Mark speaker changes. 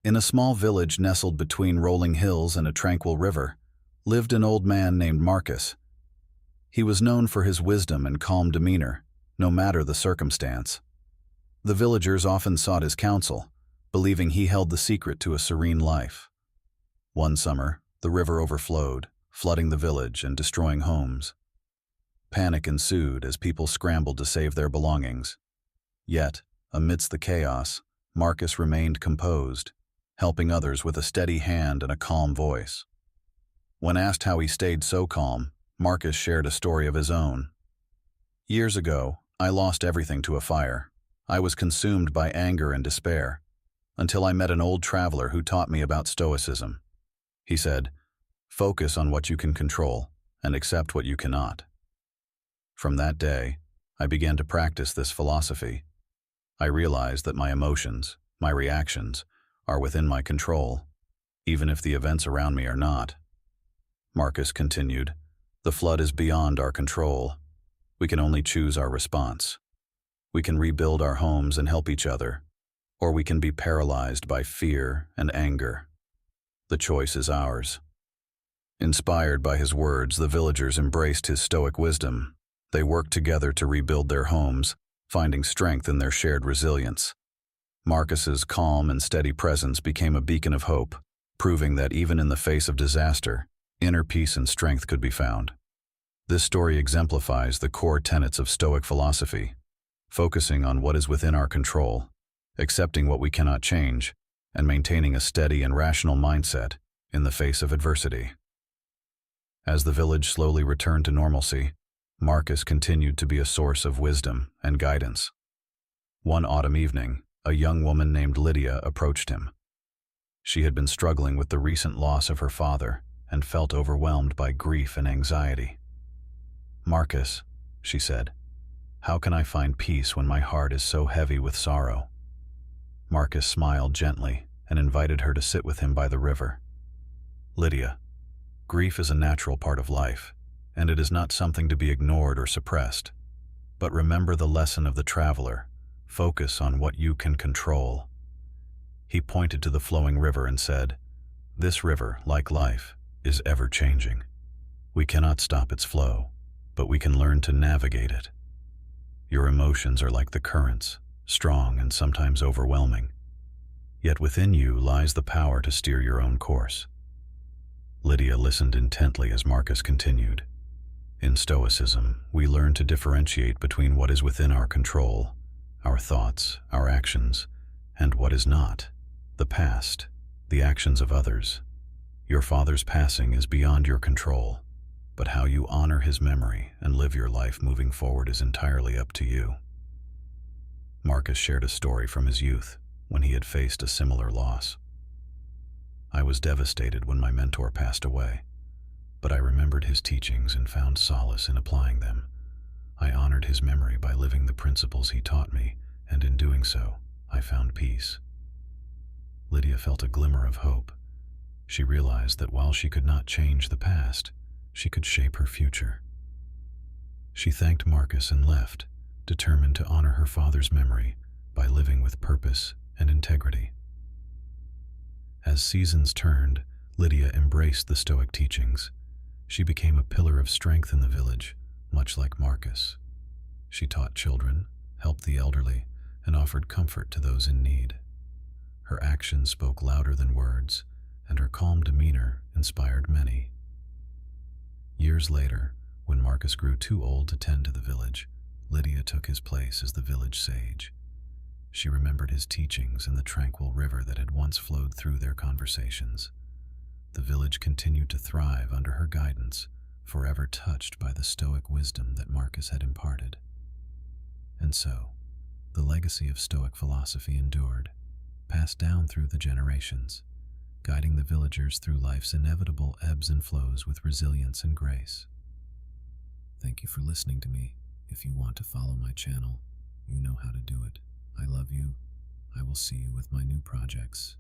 Speaker 1: In a small village nestled between rolling hills and a tranquil river, lived an old man named Marcus. He was known for his wisdom and calm demeanor, no matter the circumstance. The villagers often sought his counsel, believing he held the secret to a serene life. One summer, the river overflowed, flooding the village and destroying homes. Panic ensued as people scrambled to save their belongings. Yet, amidst the chaos, Marcus remained composed, helping others with a steady hand and a calm voice. When asked how he stayed so calm, Marcus shared a story of his own. "Years ago, I lost everything to a fire. I was consumed by anger and despair, until I met an old traveler who taught me about Stoicism. He said, 'Focus on what you can control and accept what you cannot.' From that day, I began to practice this philosophy. I realized that my emotions, my reactions, are within my control, even if the events around me are not." Marcus continued, "The flood is beyond our control. We can only choose our response. We can rebuild our homes and help each other, or we can be paralyzed by fear and anger. The choice is ours." Inspired by his words, the villagers embraced his Stoic wisdom. They worked together to rebuild their homes, finding strength in their shared resilience. Marcus's calm and steady presence became a beacon of hope, proving that even in the face of disaster, inner peace and strength could be found. This story exemplifies the core tenets of Stoic philosophy, focusing on what is within our control, accepting what we cannot change, and maintaining a steady and rational mindset in the face of adversity. As the village slowly returned to normalcy, Marcus continued to be a source of wisdom and guidance. One autumn evening, a young woman named Lydia approached him. She had been struggling with the recent loss of her father and felt overwhelmed by grief and anxiety. "Marcus," she said, "how can I find peace when my heart is so heavy with sorrow?" Marcus smiled gently and invited her to sit with him by the river. "Lydia, grief is a natural part of life, and it is not something to be ignored or suppressed. But remember the lesson of the traveler: focus on what you can control." He pointed to the flowing river and said, "This river, like life, is ever-changing. We cannot stop its flow, but we can learn to navigate it. Your emotions are like the currents, strong and sometimes overwhelming. Yet within you lies the power to steer your own course." Lydia listened intently as Marcus continued. "In Stoicism, we learn to differentiate between what is within our control, our thoughts, our actions, and what is not, the past, the actions of others. Your father's passing is beyond your control, but how you honor his memory and live your life moving forward is entirely up to you." Marcus shared a story from his youth when he had faced a similar loss. "I was devastated when my mentor passed away, but I remembered his teachings and found solace in applying them. I honored his memory by living the principles he taught me, and in doing so, I found peace." Lydia felt a glimmer of hope. She realized that while she could not change the past, she could shape her future. She thanked Marcus and left, determined to honor her father's memory by living with purpose and integrity. As seasons turned, Lydia embraced the Stoic teachings. She became a pillar of strength in the village, much like Marcus. She taught children, helped the elderly, and offered comfort to those in need. Her actions spoke louder than words, and her calm demeanor inspired many. Years later, when Marcus grew too old to tend to the village, Lydia took his place as the village sage. She remembered his teachings and the tranquil river that had once flowed through their conversations. The village continued to thrive under her guidance, forever touched by the Stoic wisdom that Marcus had imparted. And so, the legacy of Stoic philosophy endured, passed down through the generations, guiding the villagers through life's inevitable ebbs and flows with resilience and grace. Thank you for listening to me. If you want to follow my channel, you know how to do it. I love you. I will see you with my new projects.